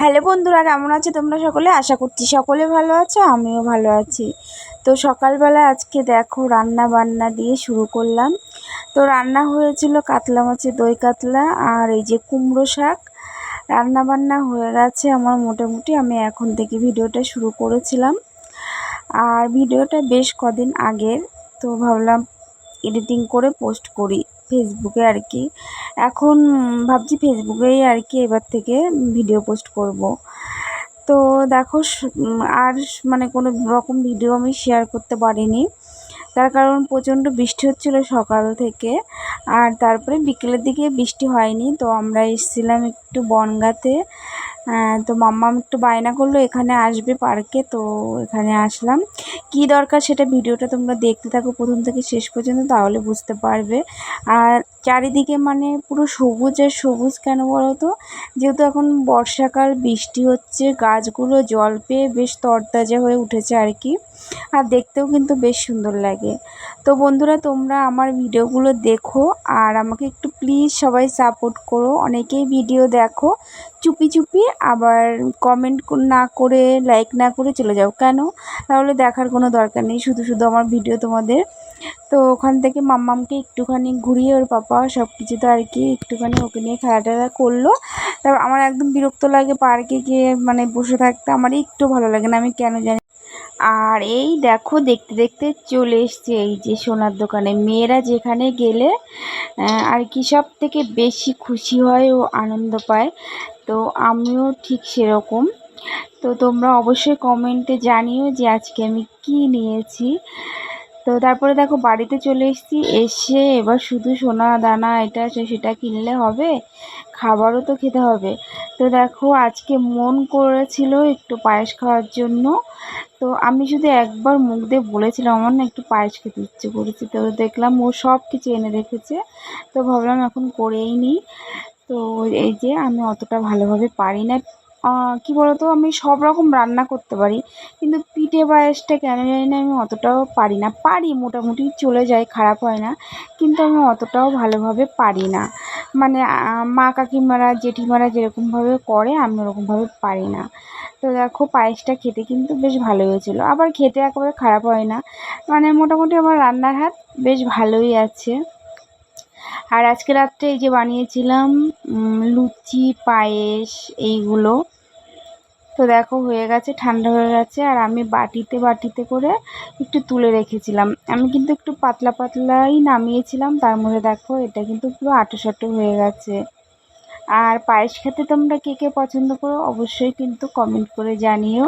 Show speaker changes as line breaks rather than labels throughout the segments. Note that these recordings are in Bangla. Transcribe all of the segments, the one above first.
হ্যালো বন্ধুরা, কেমন আছো তোমরা সকলে? আশা করছি সকলে ভালো আছো, আমিও ভালো আছি। তো সকালবেলা আজকে দেখো রান্না বান্না দিয়ে শুরু করলাম। তো রান্না হয়েছিল কাতলা মাছের দই কাতলা আর এই যে কুমড়ো শাক। রান্না বান্না হয়ে গেছে আমার মোটামুটি। আমি এখন থেকে ভিডিওটা শুরু করেছিলাম, আর ভিডিওটা বেশ কদিন আগের। তো ভাবলাম এডিটিং করে পোস্ট করি ফেসবুকে আর কি। এখন ভাবছি ফেসবুকেই আর কি এবার থেকে ভিডিও পোস্ট করব। তো দেখো আর মানে কোনো রকম ভিডিও আমি শেয়ার করতে পারিনি, তার কারণ প্রচণ্ড বৃষ্টি হচ্ছিল সকাল থেকে। আর তারপরে বিকেলের দিকে বৃষ্টি হয়নি। তো আমরা এসেছিলাম একটু বনগাঁতে। তো মাম্মাম একটু বায়না করলো এখানে আসবে পার্কে, তো এখানে আসলাম। কি দরকার সেটা ভিডিওটা তোমরা দেখতে থাকো প্রথম থেকে শেষ পর্যন্ত, তাহলে বুঝতে পারবে। আর চারিদিকে মানে পুরো সবুজ আর সবুজ, কেন বলো তো? যেহেতু এখন বর্ষাকাল, বৃষ্টি হচ্ছে, গাছগুলো জল পেয়ে বেশ তরতাজা হয়ে উঠেছে আর কি। আর দেখতেও কিন্তু বেশ সুন্দর লাগে। তো বন্ধুরা, তোমরা আমার ভিডিওগুলো দেখো আর আমাকে একটু প্লিজ সবাই সাপোর্ট করো। অনেকেই ভিডিও দেখো চুপি চুপি, আবার কমেন্ট না করে লাইক না করে চলে যাও। কেন? তাহলে দেখার কোনো দরকার নেই, শুধু শুধু আমার ভিডিও তোমাদের। তো ওখান থেকে মাম্মামকে একটুখানি ঘুরিয়ে ওর পাপা সব কিছুতে আর কি একটুখানি ওকে নিয়ে খেলাটেলা করলো। তারপর আমার একদম বিরক্ত লাগে পার্কে গিয়ে মানে বসে থাকতে, আমার একটু ভালো লাগে না, আমি কেন জানি। আর এই দেখো দেখতে দেখতে চলে এসছে এই যে সোনার দোকানে। মেয়েরা যেখানে গেলে আর কি সব থেকে বেশি খুশি হয় ও আনন্দ পায়, তো আমিও ঠিক সেরকম। তো তোমরা অবশ্যই কমেন্টে জানিও যে আজকে আমি কি নিয়েছি। তো তারপরে দেখো বাড়িতে চলে এসেছি, এসে এবার শুধু সোনা দানা এটা সেটা কিনলে হবে, খাবারও তো খেতে হবে। তো দেখো আজকে মন করেছিল একটু পায়েস খাওয়ার জন্য। তো আমি শুধু একবার মুখ দিয়ে বলেছিলাম আমার না একটু পায়েস খেতে ইচ্ছে করেছে, তো দেখলাম ও সব কিছু এনে রেখেছে। তো ভাবলাম এখন করেই নিই। তো এই যে আমি অতটা ভালোভাবে পারি না, কী বলতো, আমি সব রকম রান্না করতে পারি, কিন্তু পিঠে পায়েসটা কেন জানি না আমি অতটাও পারি না। পারি মোটামুটি, চলে যায়, খারাপ হয় না, কিন্তু আমি অতটাও ভালোভাবে পারি না। মানে মা কাকিমারা জেঠিমারা যেরকমভাবে করে আমি ওরকমভাবে পারি না। তো দেখো পায়েসটা খেতে কিন্তু বেশ ভালো হয়েছিলো, আবার খেতে একেবারে খারাপ হয় না। মানে মোটামুটি আমার রান্নার হাত বেশ ভালোই আছে। আর আজকে রাত্রে এই যে বানিয়েছিলাম লুচি পায়েস এইগুলো। তো দেখো হয়ে গেছে, ঠান্ডা হয়ে গেছে, আর আমি বাটিতে বাটিতে করে একটু তুলে রেখেছিলাম। আমি কিন্তু একটু পাতলা পাতলাই নামিয়েছিলাম, তার মধ্যে দেখো এটা কিন্তু পুরো আঁটো হয়ে গেছে। আর পায়েস খেতে তোমরা কে কে পছন্দ করো অবশ্যই কিন্তু কমেন্ট করে জানিও।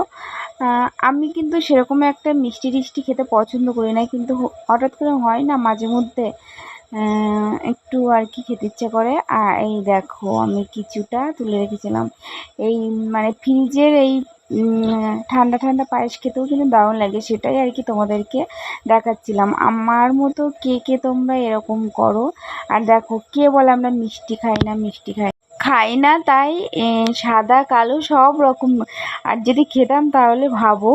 আমি কিন্তু সেরকম একটা মিষ্টি টিষ্টি খেতে পছন্দ করি না, কিন্তু হঠাৎ করে হয় না মাঝে মধ্যে একটু আর কি খেতে ইচ্ছে করে। আর এই দেখো আমি কিছুটা তুলে রেখেছিলাম, এই মানে ফ্রিজের এই ঠান্ডা ঠান্ডা পায়েস খেতেও কিন্তু দারুণ লাগে, সেটাই আর কি তোমাদেরকে দেখাচ্ছিলাম। আমার মতো কে কে তোমরা এরকম করো? আর দেখো কে বলে আমরা মিষ্টি খাই না, মিষ্টি খাই না, তাই সাদা কালো সব রকম। আর যদি খেতাম তাহলে ভাবো।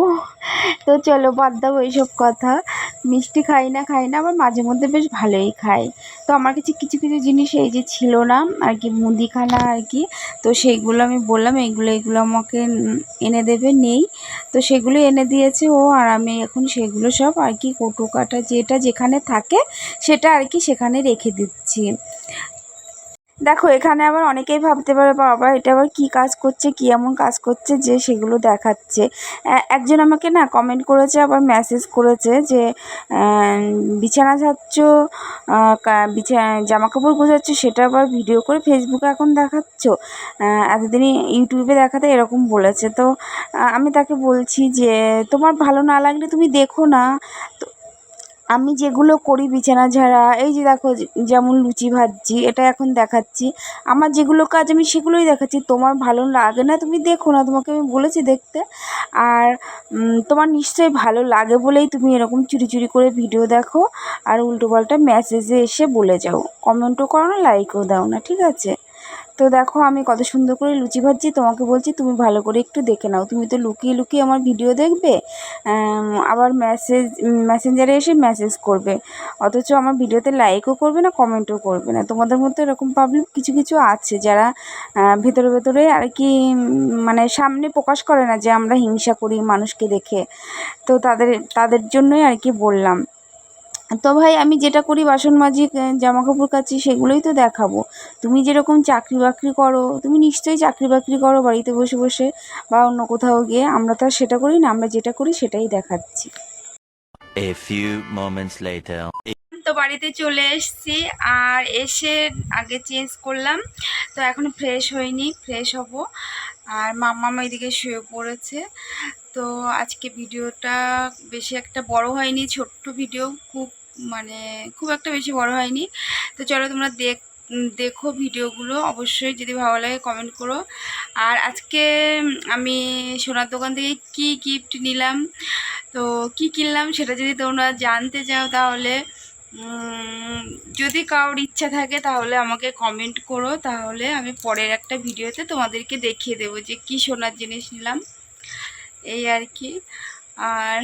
তো চলো বাদ দাও এইসব কথা। মিষ্টি খাই না আবার মাঝে মধ্যে বেশ ভালোই খাই। তো আমার কাছে কিছু কিছু জিনিস এই যে ছিল না আর কি, মুদিখানা আর কি। তো সেইগুলো আমি বললাম এগুলো আমাকে এনে দেবে, নেই। তো সেগুলো এনে দিয়েছে ও, আর আমি এখন সেগুলো সব আর কি কৌটো কাটা যেটা যেখানে থাকে সেটা আর কি সেখানে রেখে দিচ্ছি। দেখো এখানে আবার অনেকেই ভাবতে পারে বাবা এটা আবার কী কাজ করছে, কী এমন কাজ করছে যে সেগুলো দেখাচ্ছে। একজন আমাকে না কমেন্ট করেছে, আবার মেসেজ করেছে যে বিছানা ঝাড়ছ, জামা কাপড় গোছাচ্ছ, সেটা আবার ভিডিও করে ফেসবুকে এখন দেখাচ্ছ, এতদিনই ইউটিউবে দেখাতে, এরকম বলেছে। তো আমি তাকে বলছি যে তোমার ভালো না লাগলে তুমি দেখো না। তো আমি যেগুলো করি বিছানা ঝাড়া, এই যে দেখো যেমন লুচি ভাজছি এটা এখন দেখাচ্ছি, আমার যেগুলো কাজ আমি সেগুলোই দেখাচ্ছি। তোমার ভালো লাগে না তুমি দেখো না, তোমাকে আমি বলেছি দেখতে। আর তোমার নিশ্চয়ই ভালো লাগে বলেই তুমি এরকম চুরি চুরি করে ভিডিও দেখো, আর উল্টোপাল্টা মেসেজে এসে বলে যাও, কমেন্টও করো না, লাইকও দাও না, ঠিক আছে? তো দেখো আমি কত সুন্দর করে লুচি ভাজছি, তোমাকে বলছি তুমি ভালো করে একটু দেখে নাও। তুমি তো লুকিয়ে লুকিয়ে আমার ভিডিও দেখবে, আবার মেসেঞ্জারে এসে মেসেজ করবে, অথচ আমার ভিডিওতে লাইকও করবে না, কমেন্টও করবে না। তোমাদের মধ্যে এরকম পাবলিক কিছু কিছু আছে যারা ভেতরে ভেতরে আর কি মানে সামনে প্রকাশ করে না যে আমরা হিংসা করি মানুষকে দেখে। তো তাদের জন্যই আর কি বললাম। তো ভাই আমি যেটা করি, বাসন মাজি, জামা কাপড় কাচি, সেগুলোই তো দেখাবো। তুমি যেরকম চাকরি বাকরি করো, তুমি নিশ্চয়ই চাকরি বাকরি করো বাড়িতে বসে বসে বা অন্য কোথাও গিয়ে, আমরা তো আর সেটা করি না, আমরা যেটা করি সেটাই দেখাচ্ছি।
A few moments later.
তো বাড়িতে চলে এসেছি, আর এসে আগে চেঞ্জ করলাম, তো এখনো ফ্রেশ হয়নি, ফ্রেশ হব। আর মাম্মা এদিকে শুয়ে পড়েছে। তো আজকে ভিডিওটা বেশি একটা বড় হয়নি, ছোট্ট ভিডিও, খুব একটা বেশি বড় হয়নি। তো চলো তোমরা দেখো ভিডিওগুলো, অবশ্যই যদি ভালো লাগে কমেন্ট করো। আর আজকে আমি সোনার দোকান থেকে কি গিফট নিলাম, তো কি কিনলাম সেটা যদি তোমরা জানতে চাও, তাহলে যদি কারোর ইচ্ছা থাকে তাহলে আমাকে কমেন্ট করো, তাহলে আমি পরের একটা ভিডিওতে তোমাদেরকে দেখিয়ে দেবো যে কি সোনার জিনিস নিলাম, এই আর কি। আর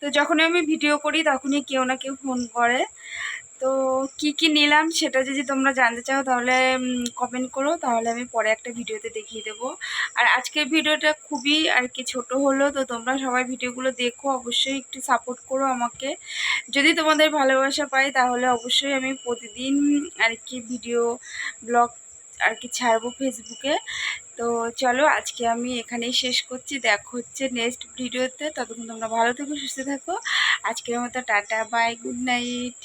তো যখনই আমি ভিডিও করি তখনই কেউ না কেউ ফোন করে। তো কি নিলাম সেটা যদি তোমরা জানতে চাও তাহলে কমেন্ট করো, তাহলে আমি পরে একটা ভিডিওতে দেখিয়ে দেবো। আর আজকের ভিডিওটা খুবই আর কি ছোট হলো, তো তোমরা সবাই ভিডিওগুলো দেখো, অবশ্যই একটু সাপোর্ট করো আমাকে। যদি তোমাদের ভালোবাসা পাই তাহলে অবশ্যই আমি প্রতিদিন আর কি ভিডিও ব্লগ আর কি ছাড়বো ফেসবুকে। তো চলো আজকে আমি এখানেই শেষ করছি, দেখা হচ্ছে নেক্সট ভিডিওতে। ততক্ষণ তোমরা ভালো থেকো, সুস্থ থাকো। আজকের মতো টাটা, বাই, গুড নাইট।